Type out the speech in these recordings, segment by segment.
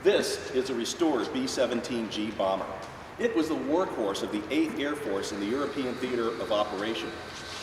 This is a restored B-17G bomber. It was the workhorse of the 8th Air Force in the European theater of operation.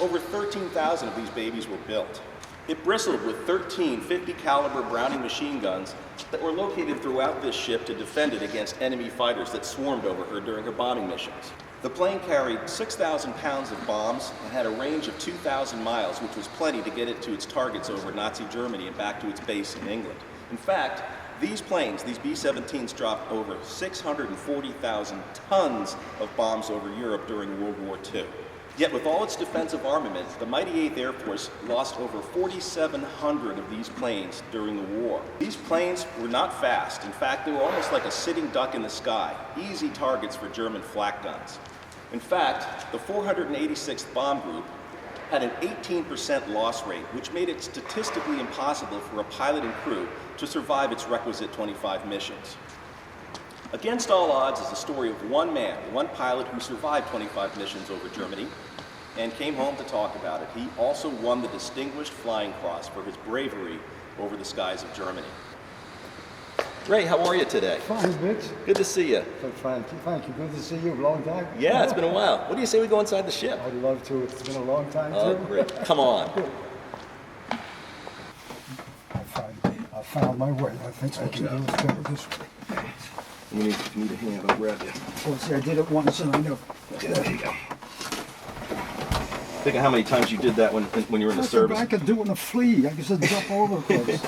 Over 13,000 of these babies were built. It bristled with 13 50 caliber Browning machine guns that were located throughout this ship to defend it against enemy fighters that swarmed over her during her bombing missions. The plane carried 6,000 pounds of bombs and had a range of 2,000 miles, which was plenty to get it to its targets over Nazi Germany and back to its base in England. In fact, these planes, these B-17s, dropped over 640,000 tons of bombs over Europe during World War II. Yet with all its defensive armament, the mighty 8th Air Force lost over 4,700 of these planes during the war. These planes were not fast. In fact, they were almost like a sitting duck in the sky, easy targets for German flak guns. In fact, the 486th Bomb Group had an 18% loss rate, which made it statistically impossible for a pilot and crew to survive its requisite 25 missions. Against all odds is the story of one man, one pilot who survived 25 missions over Germany and came home to talk about it. He also won the Distinguished Flying Cross for his bravery over the skies of Germany. Ray, how are you today? Fine, Rich. Good to see you. Thank you. Good to see you. A long time. Yeah, it's been a while. What do you say we go inside the ship? I'd love to. It's been a long time, Oh, too. great. Come on. I found my way. I think I can do it better this way. You need a hand. I'll grab you. Well, see, I did it once, and I know. There you go. Think of how many times you did that when you were in the service. I could do it in a flea. I could just jump all over the place.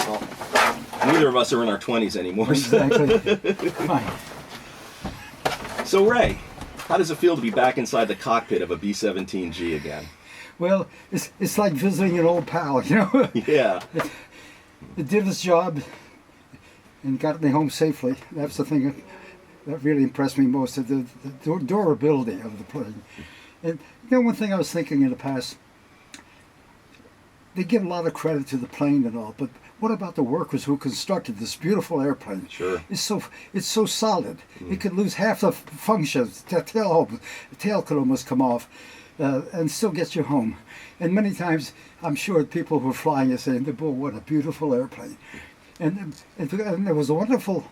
Well, neither of us are in our 20s anymore. Exactly. Fine. So Ray, how does it feel to be back inside the cockpit of a B-17G again? Well, it's like visiting an old pal, you know? Yeah. It did its job and got me home safely. That's the thing that really impressed me most, the durability of the plane. And you know, one thing I was thinking in the past, they give a lot of credit to the plane and all, but what about the workers who constructed this beautiful airplane? Sure. It's so solid. It could lose half the functions. The tail could almost come off, and still get you home. And many times, I'm sure people who are flying are saying, "Boy, what a beautiful airplane!" And there was a wonderful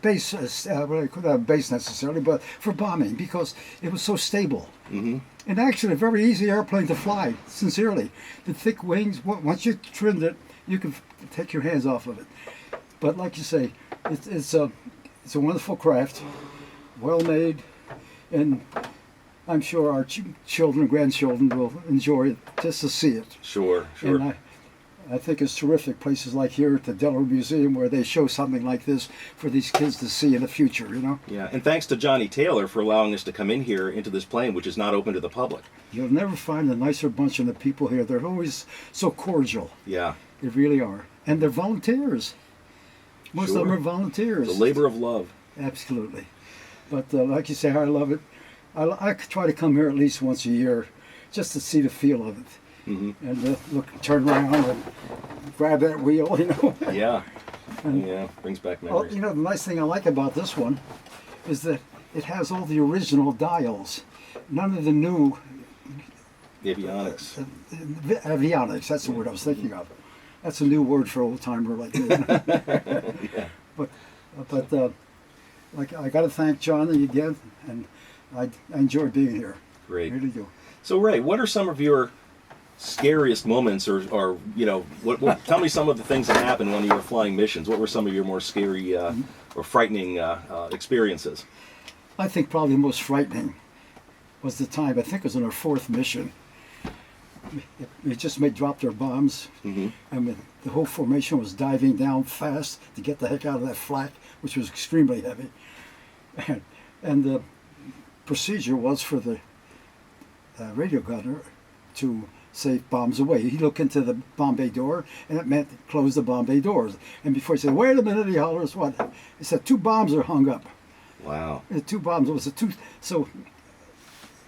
base, not base necessarily, but for bombing, because it was so stable. Mm-hmm. And actually a very easy airplane to fly, sincerely. The thick wings, once you trimmed it, you can take your hands off of it. But like you say, it's a wonderful craft, well made, and I'm sure our children and grandchildren will enjoy it just to see it. Sure, sure. And I think it's terrific, places like here at the Delaware Museum where they show something like this for these kids to see in the future, you know? Yeah, and thanks to Johnny Taylor for allowing us to come in here into this plane, which is not open to the public. You'll never find a nicer bunch of the people here. They're always so cordial. Yeah. They really are. And they're volunteers. Most Sure. of them are volunteers. The labor of love. Absolutely. But like you say, I love it. I try to come here at least once a year just to see the feel of it. Mm-hmm. And turn around and grab that wheel, you know. Yeah. And, yeah, brings back well, memories. you know, the nice thing I like about this one is that it has all the original dials. None of the new Avionics. avionics, that's the word I was thinking of. That's a new word for old timer like me. Yeah. But like I got to thank Johnny again, and I enjoy being here. Great. I really do. So Ray, what are some of your scariest moments, or you know, tell me some of the things that happened when you were flying missions. What were some of your more scary or frightening experiences? I think probably the most frightening was the time, I think it was on our 4th mission. We just dropped our bombs, Mm-hmm. and the whole formation was diving down fast to get the heck out of that flak, which was extremely heavy. And the procedure was for the radio gunner to say bombs away. He looked into the bomb bay door, and it meant close the bomb bay doors. And before he said, "Wait a minute," he hollers, "What?" He said, 2 bombs are hung up. Wow. 2 bombs. It was so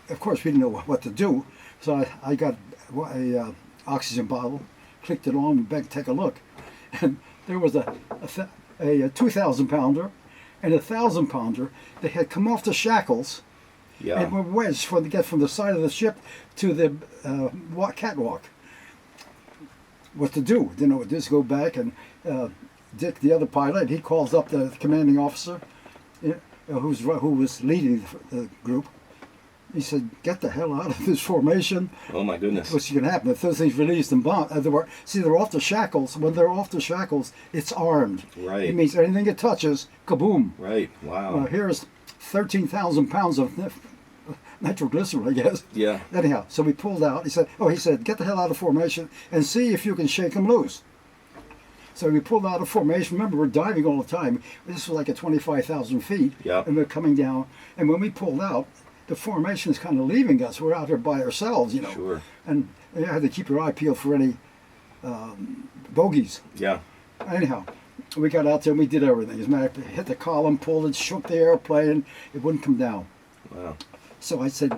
of course we didn't know what to do. So I got a oxygen bottle, clicked it on, and begged to take a look. And there was a 2,000 pounder and a 1,000 pounder. They had come off the shackles. Yeah. And were wedged to get from the side of the ship to the catwalk. What to do? Didn't know. Just go back, and Dick, the other pilot, he calls up the commanding officer, who was leading the group. He said, "Get the hell out of this formation." Oh my goodness. What's going to happen if those things released and bomb? They're off the shackles. When they're off the shackles, it's armed. Right. It means anything it touches, kaboom. Right. Wow. Here's 13,000 pounds of nitroglycerin, I guess. Yeah. Anyhow, so we pulled out. He said, "Get the hell out of formation and see if you can shake them loose." So we pulled out of formation. Remember, we're diving all the time. This was like at 25,000 feet. Yeah. And we're coming down. And when we pulled out, the formation is kind of leaving us. We're out here by ourselves, you know. Sure. And you had to keep your eye peeled for any bogeys. Yeah. Anyhow, we got out there and we did everything. As a matter of fact, hit the column, pulled it, shook the airplane. It wouldn't come down. Wow. So I said,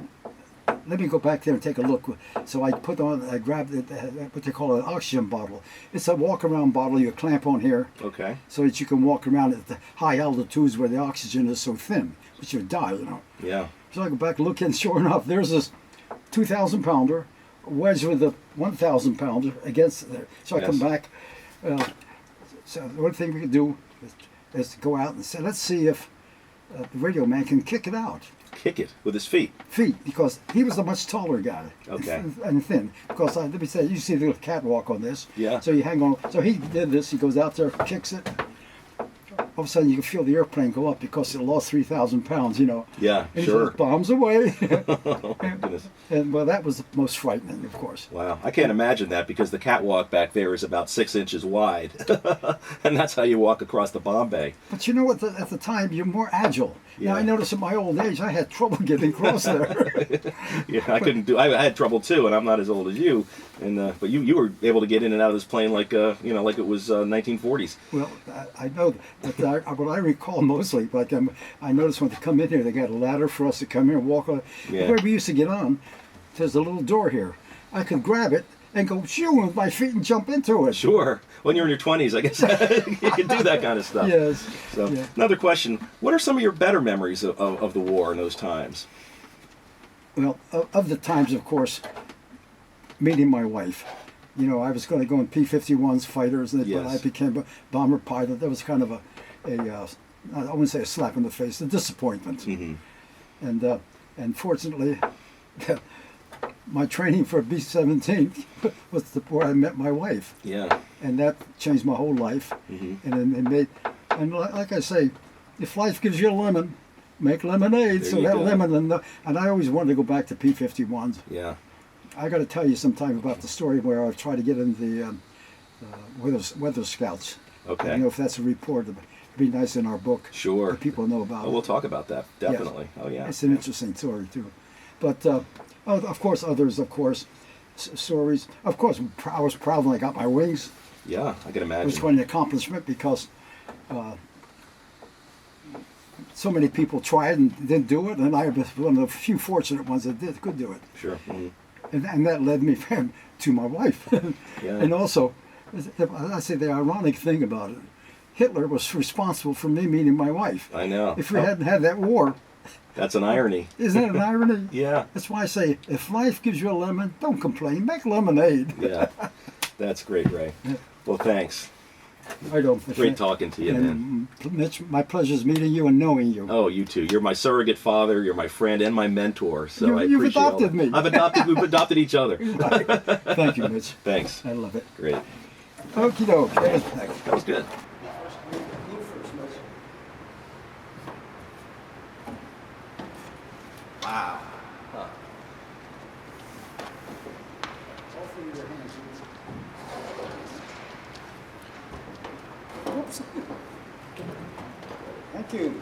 "Let me go back there and take a look." So I grabbed what they call an oxygen bottle. It's a walk-around bottle you clamp on here. Okay. So that you can walk around at the high altitudes where the oxygen is so thin, but you die, you know. Yeah. So I go back and look, and sure enough, there's this 2,000 pounder wedged with a 1,000 pounder against there. So I come back. So the one thing we could do is to go out and say, "Let's see if the radio man can kick it out." Kick it with his feet. Because he was a much taller guy. Okay. And thin. Because let me say, you see the little catwalk on this. Yeah. So you hang on. So he did this. He goes out there, kicks it. All of a sudden, you can feel the airplane go up because it lost 3,000 pounds, you know. Yeah, And sure. he just bombs away. Oh, my goodness. And well, that was the most frightening, of course. Wow. I can't imagine that because the catwalk back there is about 6 inches wide. And that's how you walk across the bomb bay. But you know what? At the time, you're more agile. Yeah. Now, I noticed in my old age, I had trouble getting across there. Yeah, I had trouble too, and I'm not as old as you. And but you were able to get in and out of this plane like like it was 1940s. Well, I know, but what I recall mostly, like I noticed when they come in here, they got a ladder for us to come here and walk on. Yeah. Where we used to get on, there's a little door here. I could grab it and go shoo with my feet and jump into it. Sure. When you're in your 20s, I guess you can do that kind of stuff. Yes. So Yeah. another question: what are some of your better memories of the war in those times? Well, of the times, of course, meeting my wife. You know, I was going to go in P-51s fighters, but Yes. I became a bomber pilot. That was kind of I wouldn't say a slap in the face, a disappointment. Mm-hmm. And fortunately, my training for B-17 was where I met my wife, Yeah. and that changed my whole life. Mm-hmm. And like I say, if life gives you a lemon, make lemonade. There So you that go. lemon, and I always wanted to go back to P-51s. Yeah. I got to tell you sometime about the story where I tried to get in the weather scouts. Okay. You know, if that's a report, it'd be nice in our book. Sure. That people know about Oh, it. we'll talk about that definitely. Yes. Oh yeah. It's an interesting story too. But of course, others, of course, stories. Of course, I was proud when I got my wings. Yeah, I can It was imagine. quite an accomplishment because so many people tried and didn't do it, and I was one of the few fortunate ones that could do it. Sure. Mm-hmm. And that led me to my wife. Yeah. And also, I say the ironic thing about it, Hitler was responsible for me meeting my wife. I know. If we Oh, hadn't had that war, that's an irony. isn't it an irony? Yeah. That's why I say, if life gives you a lemon, don't complain, make lemonade. Yeah. That's great, Ray. Well, thanks. I don't. Great talking to you, man. And Mitch, my pleasure is meeting you and knowing you. Oh, you too. You're my surrogate father. You're my friend and my mentor. So You've I appreciate all adopted that. me. We've adopted each other. Thank you, Mitch. Thanks. I love it. Great. Okie doke. That was good. Wow. Huh. Oops. Thank you.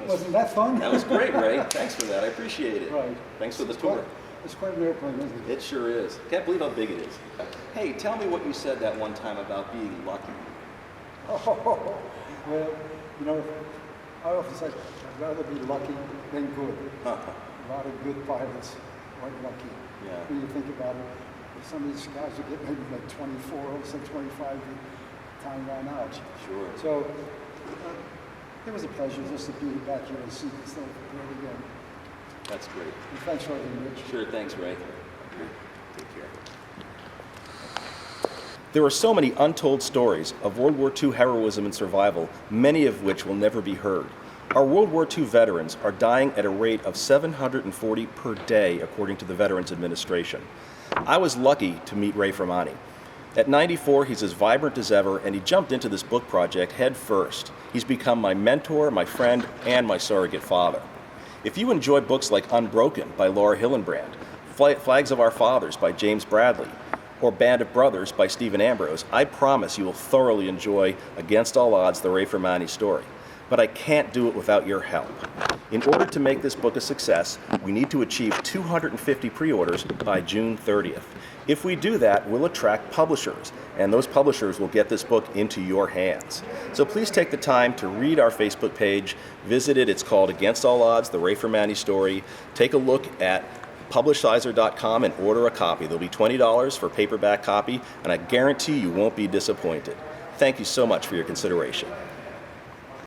Wasn't that fun? That was great, Ray. Thanks for that. I appreciate it. Right. Thanks for the tour. It's quite an airplane, isn't it? It sure is. Can't believe how big it is. Hey, tell me what you said that one time about being lucky. Oh, well, you know, I often say I'd rather be lucky than good. Huh. A lot of good pilots aren't lucky. Yeah. When you think about it, some of these guys will get maybe like 24, or some 25, the time ran out. Sure. So it was a pleasure just to be back here and see this little bird again. That's great. And thanks for everything, Rich. Sure, thanks, Ray. Take care. There are so many untold stories of World War II heroism and survival, many of which will never be heard. Our World War II veterans are dying at a rate of 740 per day, according to the Veterans Administration. I was lucky to meet Ray Firmani. At 94, he's as vibrant as ever, and he jumped into this book project head first. He's become my mentor, my friend, and my surrogate father. If you enjoy books like Unbroken by Laura Hillenbrand, Flags of Our Fathers by James Bradley, or Band of Brothers by Stephen Ambrose, I promise you will thoroughly enjoy Against All Odds, the Ray Firmani Story. But I can't do it without your help. In order to make this book a success, we need to achieve 250 pre-orders by June 30th. If we do that, we'll attract publishers, and those publishers will get this book into your hands. So please take the time to read our Facebook page, visit it. It's called Against All Odds, the Ray Firmani Story. Take a look at publishizer.com and order a copy. There'll be $20 for paperback copy, and I guarantee you won't be disappointed. Thank you so much for your consideration.